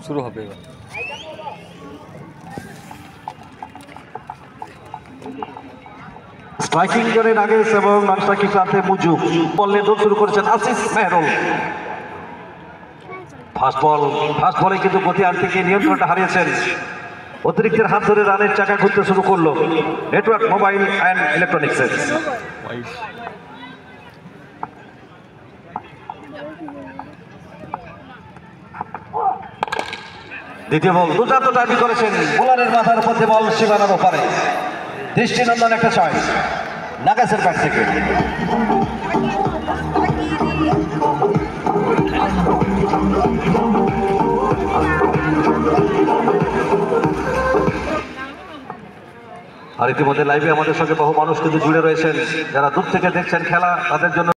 শুরু হবে এবার। স্ট্রাইকিং জোনে নাগেস এবং মানসাকি প্রান্তে মুজু বলে দৌড় শুরু করেছেন আসিফ মেহরুল। ফাস্ট বলে কিন্তু গতি আনতে গিয়ে নিয়ন্ত্রণটা হারিয়েছেন। অতিরিক্তের হাত ধরে রানের চাকা ঘুরতে শুরু করলো নেটওয়ার্ক মোবাইল অ্যান্ড ইলেকট্রনিক্সের। দ্বিতীয় বল দুর্দান্ত দাবি করেছেন বোলারের মাথার উপর দিয়ে বল সীমানার ওপারে। দৃষ্টিনন্দন একটা চয়েস নাগাসের ব্যাট থেকে। আর ইতিমধ্যে লাইভে আমাদের সঙ্গে বহু মানুষ কিন্তু জুড়ে রয়েছেন, যারা দূর থেকে দেখছেন খেলা, তাদের জন্য